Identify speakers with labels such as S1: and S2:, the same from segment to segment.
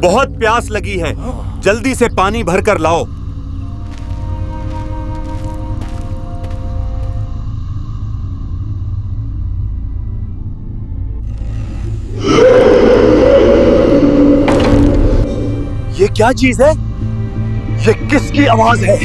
S1: بہت پیاس لگی ہے، جلدی سے پانی بھر کر لاؤ۔ یہ کیا چیز ہے؟ یہ کس کی آواز ہے؟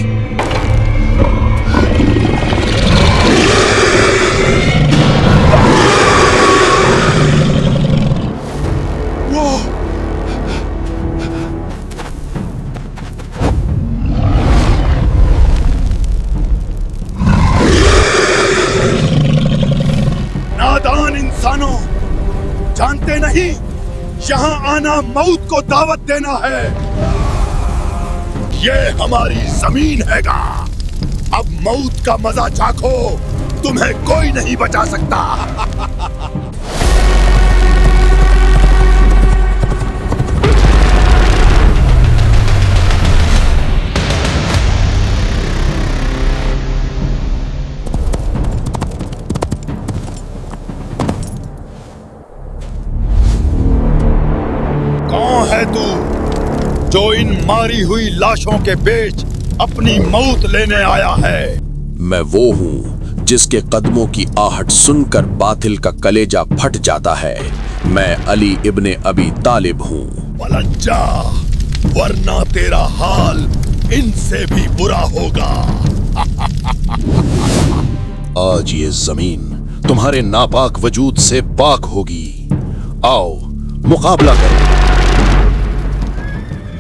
S1: نادان انسانوں، جانتے نہیں یہاں آنا موت کو دعوت دینا ہے۔ یہ ہماری زمین ہے گا، اب موت کا مزہ چاکھو، تمہیں کوئی نہیں بچا سکتا۔ کون ہے تو جو ان ماری ہوئی لاشوں کے بیچ اپنی موت لینے آیا ہے؟
S2: میں وہ ہوں جس کے قدموں کی آہٹ سن کر باطل کا کلیجہ پھٹ جاتا ہے۔ میں علی ابن ابی طالب ہوں۔
S3: پلٹ جا، ورنہ تیرا حال ان سے بھی برا ہوگا۔
S2: آج یہ زمین تمہارے ناپاک وجود سے پاک ہوگی۔ آؤ مقابلہ کریں۔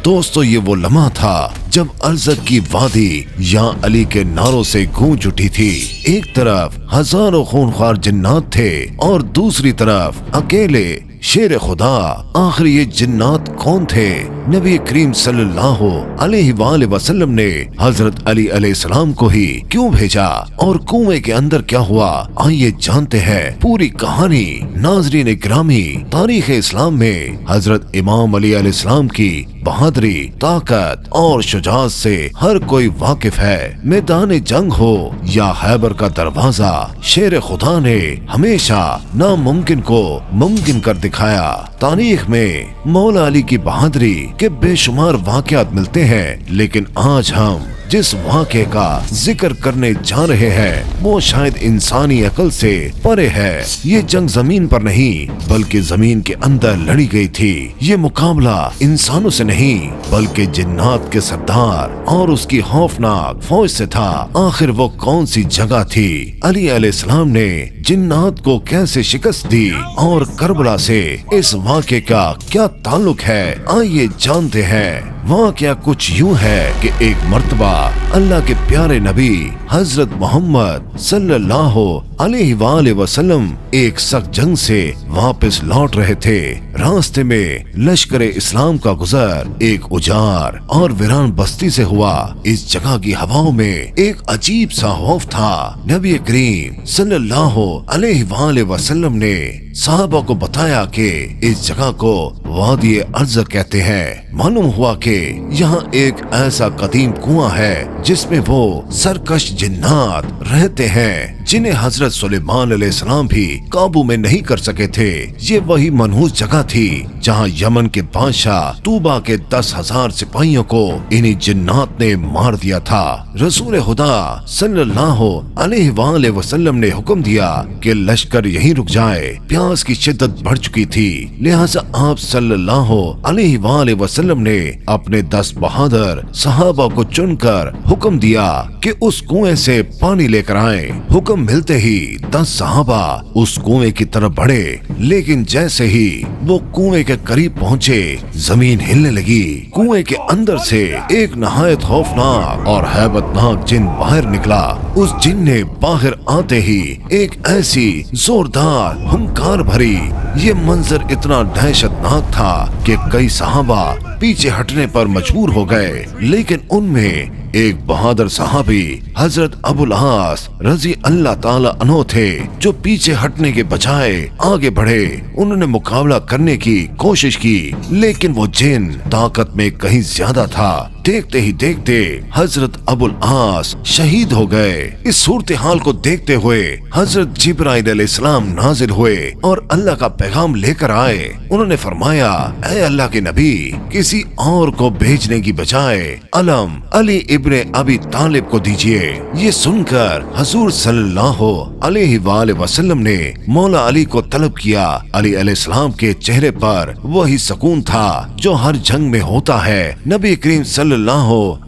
S4: دوستو، یہ وہ لمحہ تھا جب ارزق کی وادی یا علی کے نعروں سے گونج اٹھی تھی۔ ایک طرف ہزاروں خونخوار جنات تھے اور دوسری طرف اکیلے شیر خدا۔ آخر یہ جنات کون تھے؟ نبی کریم صلی اللہ علیہ وآلہ وسلم نے حضرت علی علیہ السلام کو ہی کیوں بھیجا اور کنویں کے اندر کیا ہوا؟ آئیے جانتے ہیں پوری کہانی۔ ناظرین گرامی، تاریخ اسلام میں حضرت امام علی علیہ السلام کی بہادری، طاقت اور شجاعت سے ہر کوئی واقف ہے۔ میدان جنگ ہو یا خیبر کا دروازہ، شیر خدا نے ہمیشہ ناممکن کو ممکن کر دکھایا۔ تاریخ میں مولا علی کی بہادری کے بے شمار واقعات ملتے ہیں، لیکن آج ہم جس واقعے کا ذکر کرنے جا رہے ہیں وہ شاید انسانی عقل سے پرے ہے۔ یہ جنگ زمین پر نہیں بلکہ زمین کے اندر لڑی گئی تھی۔ یہ مقابلہ انسانوں سے نہیں بلکہ جنات کے سردار اور اس کی خوفناک فوج سے تھا۔ آخر وہ کون سی جگہ تھی؟ علی علیہ السلام نے جنات کو کیسے شکست دی اور کربلا سے اس واقعے کا کیا تعلق ہے؟ آئیے جانتے ہیں۔ واقعہ کچھ یوں ہے کہ ایک مرتبہ اللہ کے پیارے نبی حضرت محمد صلی اللہ علیہ وآلہ وسلم ایک سخت جنگ سے واپس لوٹ رہے تھے۔ راستے میں لشکر اسلام کا گزر ایک اجار اور ویران بستی سے ہوا۔ اس جگہ کی ہواؤں میں ایک عجیب سا خوف تھا۔ نبی کریم صلی اللہ علیہ وآلہ وسلم نے صحابہ کو بتایا کہ اس جگہ کو وادی ارز کہتے ہیں۔ معلوم ہوا کہ یہاں ایک ایسا قدیم کنواں ہے جس میں وہ سرکش جنات رہتے ہیں جنہیں حضرت سلیمان علیہ السلام بھی قابو میں نہیں کر سکے تھے۔ یہ وہی منحوس جگہ تھی جہاں یمن کے بادشاہ طوبہ کے 10,000 سپاہیوں کو انہی جنات نے مار دیا تھا۔ رسول خدا صلی اللہ علیہ وآلہ وسلم نے حکم دیا کہ لشکر یہیں رک جائے۔ پیاس کی شدت بڑھ چکی تھی، لہٰذا آپ صلی اللہ علیہ وآلہ وسلم نے اپنے 10 بہادر صحابہ کو چن کر حکم دیا کہ اس کنویں سے پانی لے کر آئیں۔ حکم ملتے ہی 10 صحابہ اس کنویں کی طرف بڑھے، لیکن جیسے ہی وہ کنویں کے قریب پہنچے زمین ہلنے لگی۔ کنویں کے اندر سے ایک نہایت خوفناک اور ہیبت ناک جن باہر نکلا۔ اس جن نے باہر آتے ہی ایک ایسی زوردار ہنکار بھری۔ یہ منظر اتنا دہشت ناک تھا کہ کئی صحابہ پیچھے ہٹنے پر مجبور ہو گئے، لیکن ان میں ایک بہادر صحابی حضرت ابو العاص رضی اللہ تعالی عنہ تھے جو پیچھے ہٹنے کے بجائے آگے بڑھے۔ انہوں نے مقابلہ کرنے کی کوشش کی، لیکن وہ جن طاقت میں کہیں زیادہ تھا۔ देखते ही देखते हजरत अबुल आस शहीद हो गए। इस सूरत हाल को देखते हुए हजरत जिब्राइल अलैहिस्सलाम नाजिल हुए और अल्लाह का पैगाम लेकर आए। उन्होंने फरमाया, ऐ अल्लाह के नबी, किसी और को भेजने की बजाय अलम अली इब्ने अबी तालिब को दीजिए। ये सुनकर हुजूर सल्लल्लाहु अलैहि वसल्लम ने मौला अली को तलब किया। अली अलैहिस्सलाम के चेहरे पर वही सुकून था जो हर जंग में होता है। नबी करीम सल्लल्लाहु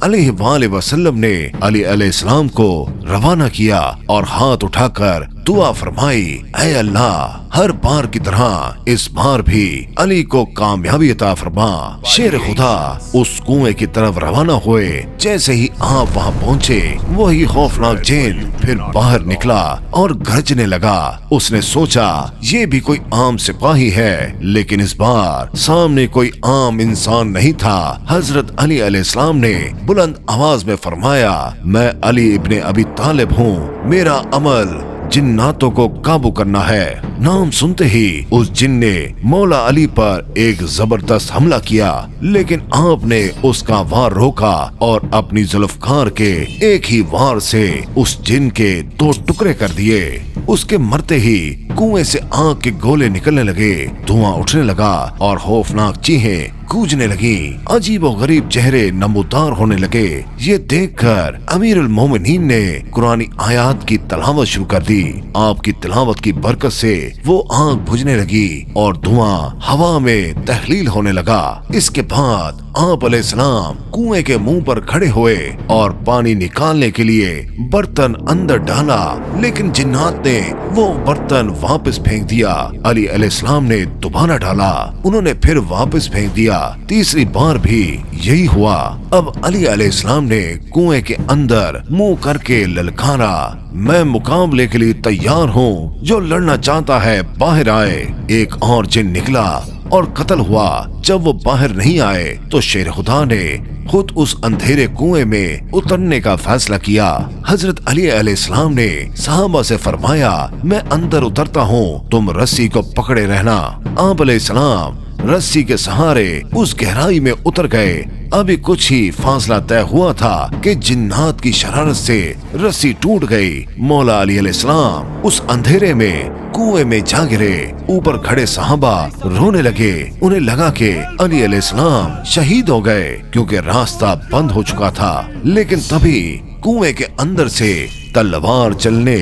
S4: अलैहि वसल्लम ने अली अलैहिस्सलाम को रवाना किया और हाथ उठाकर दुआ फरमाई, ऐ अल्लाह, हर बार की तरह इस बार भी अली को कामयाबी अता फरमा। शेर खुदा उस कुएं की तरफ रवाना हुए। जैसे ही आप वहां पहुंचे, वही खौफनाक जिन फिर बाहर निकला और गरजने लगा। उसने सोचा ये भी कोई आम सिपाही है, लेकिन इस बार सामने कोई आम इंसान नहीं था। हजरत अली अलैहिस्सलाम ने बुलंद आवाज में फरमाया, मैं अली इब्ने अबी तालिब हूँ, मेरा अमल जिन्नातों को काबू करना है। नाम सुनते ही उस जिन ने मौला अली पर एक जबरदस्त हमला किया, लेकिन आपने उसका वार रोका और अपनी जुल्फकार के एक ही वार से उस जिन के 2 टुकड़े कर दिए। उसके मरते ही कुएं से आग के गोले निकलने लगे, धुआं उठने लगा और खौफनाक चीखें गूंजने लगी। अजीब और गरीब चेहरे नमूदार होने लगे। ये देखकर अमीरुल मोमिनीन ने कुरानी आयात की तिलावत शुरू कर दी। आपकी तिलावत की बरकत से वो आग बुझने लगी और धुआं हवा में तहलील होने लगा। इसके बाद आप अलैहिस्सलाम कुएं के मुंह पर खड़े हुए और पानी निकालने के लिए बर्तन अंदर डाला, लेकिन जिन्नात ने वो बर्तन वापस फेंक दिया। अली अलैहिस्सलाम ने दोबारा डाला, उन्होंने फिर वापस फेंक दिया। तीसरी बार भी यही हुआ। अब अली अलैहिस्सलाम ने कुएं के अंदर मुंह करके ललकारा, मैं मुकाबले के लिए तैयार हूँ, जो लड़ना चाहता है बाहर आए। एक और जिन निकला और कत्ल हुआ। जब वो बाहर नहीं आए तो शेर खुदा ने खुद उस अंधेरे कुएं में उतरने का फैसला किया। हजरत अली अलैहिस्सलाम ने सहाबा से फरमाया, मैं अंदर उतरता हूँ, तुम रस्सी को पकड़े रहना। आप अलैहिस्सलाम रस्सी के सहारे उस गहराई में उतर गए। अभी कुछ ही फासला तय हुआ था कि जिन्नात की शरारत से रस्सी टूट गई। मौला अली अलैहिस्सलाम उस अंधेरे में कुएं में जा गिरे। ऊपर खड़े सहाबा रोने लगे। उन्हें लगा कि अली अलैहिस्सलाम शहीद हो गए, क्योंकि रास्ता बंद हो चुका था। लेकिन तभी कुएं के अंदर से तलवार चलने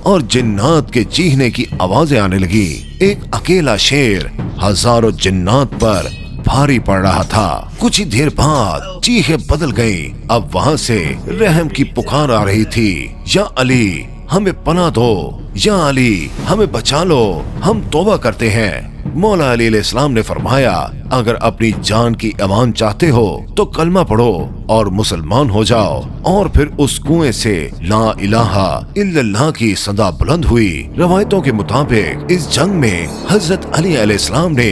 S4: और जिन्नात के चीखने की आवाजें आने लगी। एक अकेला शेर हजारों जिन्नात पर भारी पड़ रहा था। कुछ ही देर बाद चीखें बदल गईं। अब वहाँ से रहम की पुकार आ रही थी, या अली हमें पनाह दो, या अली हमें बचा लो, हम तौबा करते हैं। मौला अली अलैहिस्सलाम ने फरमाया, अगर अपनी जान की अमान चाहते हो तो कलमा पढ़ो और मुसलमान हो जाओ। और फिर उस कुएं से ला इलाहा इल्लल्लाह की सदा बुलंद हुई। रवायतों के मुताबिक इस जंग में हजरत अली अलैहिस्सलाम ने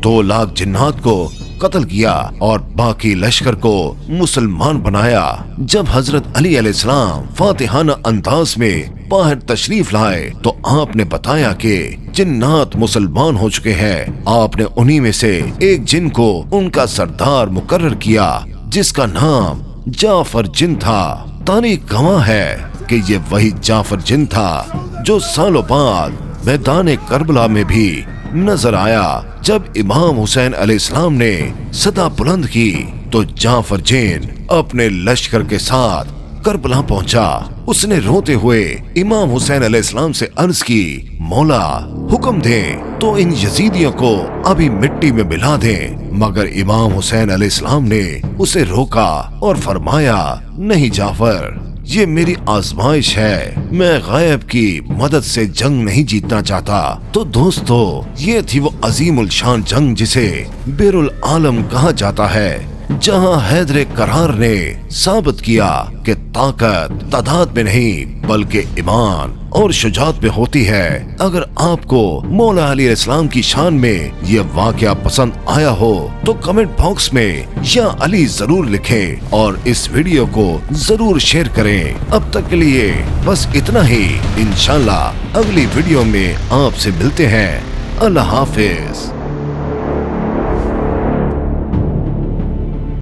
S4: 2 लाख जिन्नात को कत्ल किया और बाकी लश्कर को मुसलमान बनाया। जब हजरत अली अलैहिस्सलाम फातिहाना अंदाज में बाहर तशरीफ लाए तो आपने बताया कि जिन्नात मुसलमान हो चुके हैं। आपने उन्हीं में से एक जिन को उनका सरदार मुकर्रर किया, जिसका नाम जाफर जिन था। तारीख गवाह है कि ये वही जाफर जिन था जो सालों बाद मैदान करबला में भी नजर आया। जब इमाम हुसैन अलैहिस्सलाम ने सदा बुलंद की तो जाफर जिन अपने लश्कर के साथ करबला पहुंचा। उसने रोते हुए इमाम हुसैन अलैहिस्सलाम से अर्ज की, मौला हुक्म दे तो इन यजीदियों को अभी मिट्टी में मिला दें। मगर इमाम हुसैन अलैहिस्सलाम ने उसे रोका और फरमाया, नहीं जाफर, ये मेरी आजमाइश है, मैं गायब की मदद से जंग नहीं जीतना चाहता। तो दोस्तों, ये थी वो अजीमुल शान जंग जिसे बिरुल आलम कहा जाता है, जहां हैदर करार ने साबित किया कि ताकत तादाद में नहीं बल्कि ईमान और शुजात में होती है। अगर आपको मौला अली अलैहिस्सलाम की शान में ये वाकया पसंद आया हो तो कमेंट बॉक्स में या अली जरूर लिखें और इस वीडियो को जरूर शेयर करें। अब तक के लिए बस इतना ही। इंशाल्लाह अगली वीडियो में आपसे मिलते हैं। अल्लाह हाफिज।